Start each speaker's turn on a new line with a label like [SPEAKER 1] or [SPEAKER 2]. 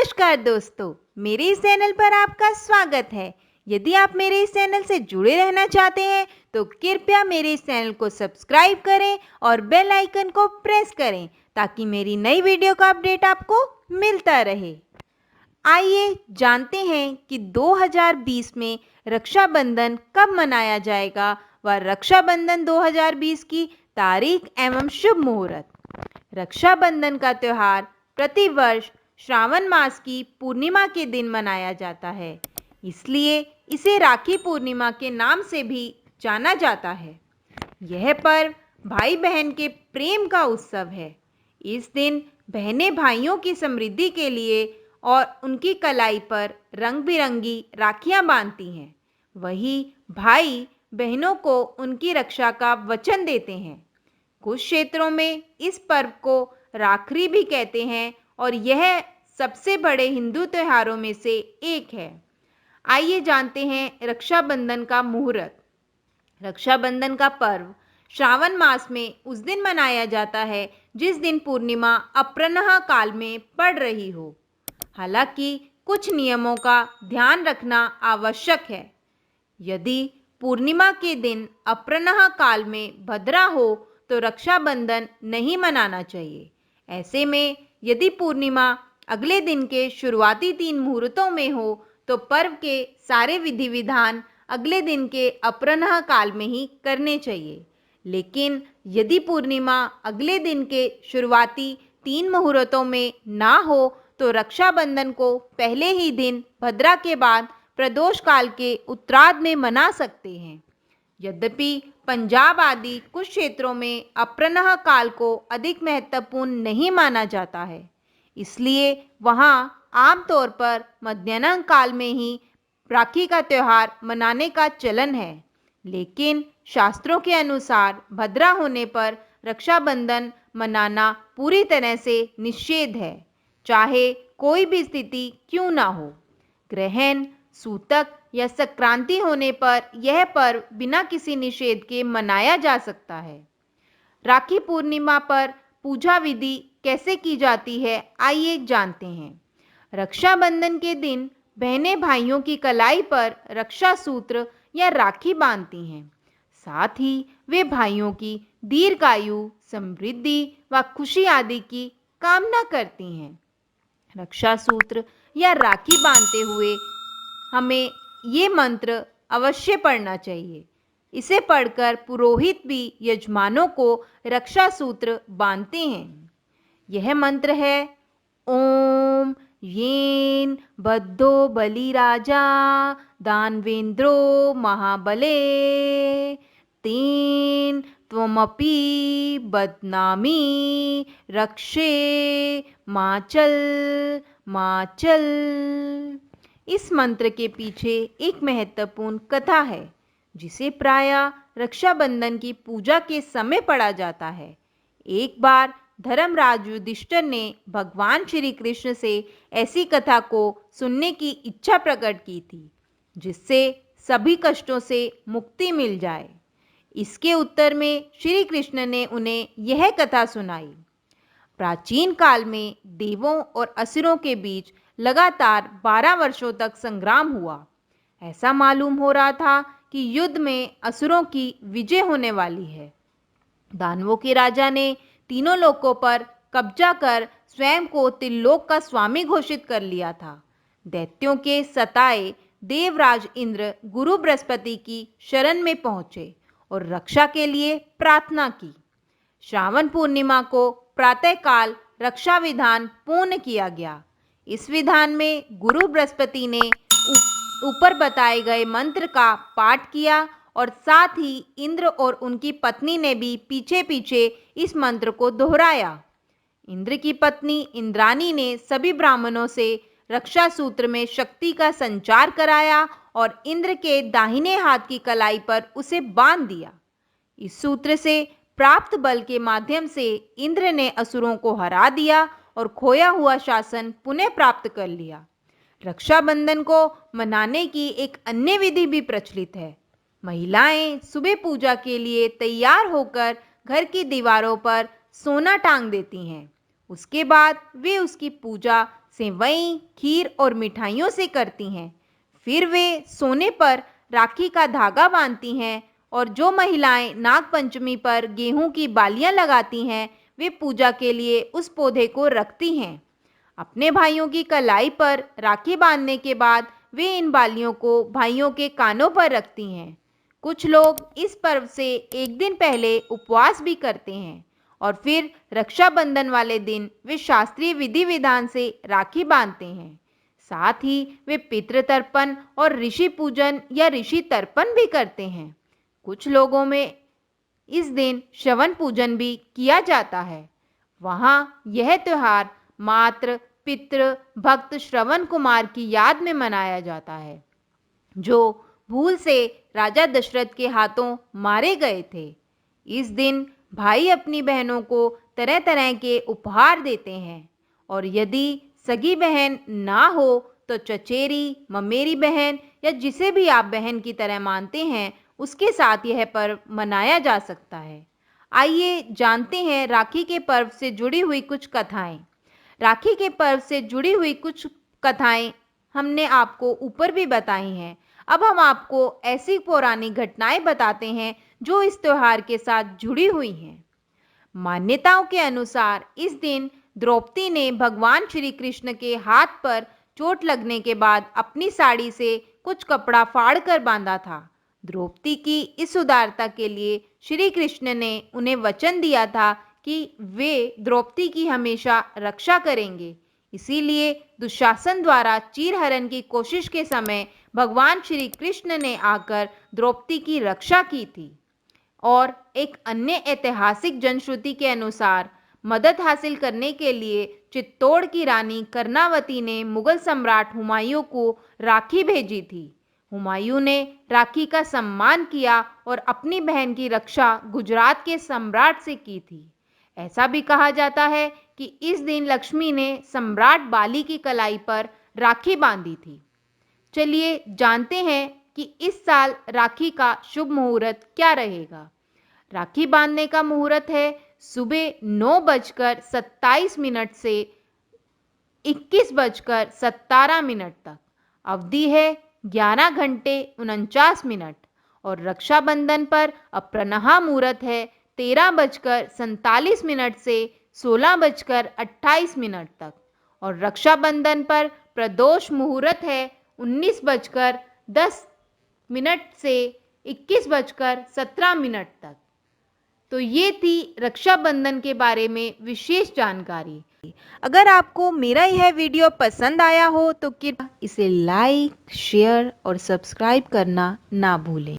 [SPEAKER 1] नमस्कार दोस्तों, मेरे इस चैनल पर आपका स्वागत है। यदि आप मेरे इस चैनल से जुड़े रहना चाहते हैं तो कृपया मेरे इस चैनल को सब्सक्राइब करें और बेल आइकन को प्रेस करें ताकि मेरी नई वीडियो का अपडेट आपको मिलता रहे। आइए जानते हैं कि 2020 में रक्षाबंधन कब मनाया जाएगा व रक्षाबंधन 2020 की तारीख एवं शुभ मुहूर्त। रक्षाबंधन का त्यौहार प्रतिवर्ष श्रावण मास की पूर्णिमा के दिन मनाया जाता है, इसलिए इसे राखी पूर्णिमा के नाम से भी जाना जाता है। यह पर्व भाई बहन के प्रेम का उत्सव है। इस दिन बहनें भाइयों की समृद्धि के लिए और उनकी कलाई पर रंग बिरंगी राखियां बांधती हैं। वहीं भाई बहनों को उनकी रक्षा का वचन देते हैं। कुछ क्षेत्रों में इस पर्व को राखरी भी कहते हैं और यह सबसे बड़े हिंदू त्योहारों में से एक है। आइए जानते हैं रक्षाबंधन का मुहूर्त। रक्षाबंधन का पर्व श्रावण मास में उस दिन मनाया जाता है जिस दिन पूर्णिमा अपराह्न काल में पड़ रही हो। हालांकि कुछ नियमों का ध्यान रखना आवश्यक है। यदि पूर्णिमा के दिन अपराह्न काल में भद्रा हो तो रक्षाबंधन नहीं मनाना चाहिए। ऐसे में यदि पूर्णिमा अगले दिन के शुरुआती 3 मुहूर्तों में हो तो पर्व के सारे विधि विधान अगले दिन के अपराह्न काल में ही करने चाहिए। लेकिन यदि पूर्णिमा अगले दिन के शुरुआती 3 मुहूर्तों में ना हो तो रक्षाबंधन को पहले ही दिन भद्रा के बाद प्रदोष काल के उत्तरार्ध में मना सकते हैं। यद्यपि पंजाब आदि कुछ क्षेत्रों में अपराह्न काल को अधिक महत्वपूर्ण नहीं माना जाता है, इसलिए वहाँ आमतौर पर मध्याह्न काल में ही राखी का त्यौहार मनाने का चलन है। लेकिन शास्त्रों के अनुसार भद्रा होने पर रक्षाबंधन मनाना पूरी तरह से निषेध है, चाहे कोई भी स्थिति क्यों ना हो। ग्रहण, सूतक या संक्रांति होने पर यह पर्व बिना किसी निषेध के मनाया जा सकता है। राखी पूर्णिमा पर पूजा विधि कैसे की जाती है, आइए जानते हैं। रक्षाबंधन के दिन बहनें भाइयों की कलाई पर रक्षा सूत्र या राखी बांधती हैं। साथ ही वे भाइयों की दीर्घायु, समृद्धि व खुशी आदि की कामना करती हैं। रक्षा सूत्र या राखी बांधते हुए हमें ये मंत्र अवश्य पढ़ना चाहिए। इसे पढ़कर पुरोहित भी यजमानों को रक्षा सूत्र बांधते हैं। यह मंत्र है: ओम येन बद्धो बलिराजा दानवेंद्रो महाबले तेन त्वमपि बध्नामि रक्षे माचल माचल। इस मंत्र के पीछे एक महत्वपूर्ण कथा है जिसे प्रायः रक्षाबंधन की पूजा के समय पढ़ा जाता है। एक बार धर्मराज युधिष्ठिर ने भगवान श्री कृष्ण से ऐसी कथा को सुनने की इच्छा प्रकट की थी जिससे सभी कष्टों से मुक्ति मिल जाए। इसके उत्तर में श्री कृष्ण ने उन्हें यह कथा सुनाई। प्राचीन काल में देवों और असुरों के बीच लगातार 12 वर्षों तक संग्राम हुआ। ऐसा मालूम हो रहा था कि युद्ध में असुरों की विजय होने वाली है। दानवों के राजा ने तीनों लोकों पर कब्जा कर स्वयं को त्रिलोक का स्वामी घोषित कर लिया था। दैत्यों के सताए देवराज इंद्र गुरु बृहस्पति की शरण में पहुंचे और रक्षा के लिए प्रार्थना की। श्रावण पूर्णिमा को प्रातःकाल रक्षा विधान पूर्ण किया गया। इस विधान में गुरु बृहस्पति ने ऊपर बताए गए मंत्र का पाठ किया और साथ ही इंद्र और उनकी पत्नी ने भी पीछे पीछे इस मंत्र को दोहराया। इंद्र की पत्नी इंद्राणी ने सभी ब्राह्मणों से रक्षा सूत्र में शक्ति का संचार कराया और इंद्र के दाहिने हाथ की कलाई पर उसे बांध दिया। इस सूत्र से प्राप्त बल के माध्यम से इंद्र ने असुरों को हरा दिया और खोया हुआ शासन पुनः प्राप्त कर लिया। रक्षाबंधन को मनाने की एक अन्य विधि भी प्रचलित है। महिलाएं सुबह पूजा के लिए तैयार होकर घर की दीवारों पर सोना टांग देती हैं। उसके बाद वे उसकी पूजा सेवई, खीर और मिठाइयों से करती हैं। फिर वे सोने पर राखी का धागा बांधती हैं और जो महिलाएं नाग पंचमी पर गेहूं की बालियां लगाती हैं, वे पूजा के लिए उस पौधे को रखती हैं। अपने भाइयों की कलाई पर राखी बांधने के बाद वे इन बालियों को भाइयों के कानों पर रखती हैं। कुछ लोग इस पर्व से एक दिन पहले उपवास भी करते हैं और फिर रक्षाबंधन वाले दिन वे शास्त्रीय विधि विधान से राखी बांधते हैं। साथ ही वे पितृ तर्पण और ऋषि पूजन या ऋषि तर्पण भी करते हैं। कुछ लोगों में इस दिन श्रवण पूजन भी किया जाता है। वहाँ यह त्योहार मातृ पितृ भक्त श्रवण कुमार की याद में मनाया जाता है, जो भूल से राजा दशरथ के हाथों मारे गए थे। इस दिन भाई अपनी बहनों को तरह तरह के उपहार देते हैं और यदि सगी बहन ना हो तो चचेरी, ममेरी बहन या जिसे भी आप बहन की तरह मानते हैं, उसके साथ यह पर्व मनाया जा सकता है। आइए जानते हैं राखी के पर्व से जुड़ी हुई कुछ कथाएं। राखी के पर्व से जुड़ी हुई कुछ कथाएं हमने आपको ऊपर भी बताई हैं। अब हम आपको ऐसी पौराणिक घटनाएं बताते हैं जो इस त्योहार के साथ जुड़ी हुई हैं। मान्यताओं के अनुसार इस दिन द्रौपदी ने भगवान श्री कृष्ण के हाथ पर चोट लगने के बाद अपनी साड़ी से कुछ कपड़ा फाड़कर बांधा था। द्रौपदी की इस उदारता के लिए श्री कृष्ण ने उन्हें वचन दिया था कि वे द्रौपदी की हमेशा रक्षा करेंगे। इसीलिए दुशासन द्वारा चीरहरण की कोशिश के समय भगवान श्री कृष्ण ने आकर द्रौपदी की रक्षा की थी। और एक अन्य ऐतिहासिक जनश्रुति के अनुसार मदद हासिल करने के लिए चित्तौड़ की रानी कर्णावती ने मुगल सम्राट हुमायूं को राखी भेजी थी। हुमायूं ने राखी का सम्मान किया और अपनी बहन की रक्षा गुजरात के सम्राट से की थी। ऐसा भी कहा जाता है कि इस दिन लक्ष्मी ने सम्राट बाली की कलाई पर राखी बांधी थी। चलिए जानते हैं कि इस साल राखी का शुभ मुहूर्त क्या रहेगा। राखी बांधने का मुहूर्त है सुबह 9:27 से 21:17 तक। अवधि है 11 घंटे 49 मिनट और रक्षाबंधन पर अपराह्न मुहूर्त है 13:47 से 16:28 तक और रक्षाबंधन पर प्रदोष मुहूर्त है 19:10 से 21:17 तक। तो ये थी रक्षाबंधन के बारे में विशेष जानकारी। अगर आपको मेरा यह वीडियो पसंद आया हो तो कृपया इसे लाइक, शेयर और सब्सक्राइब करना ना भूलें।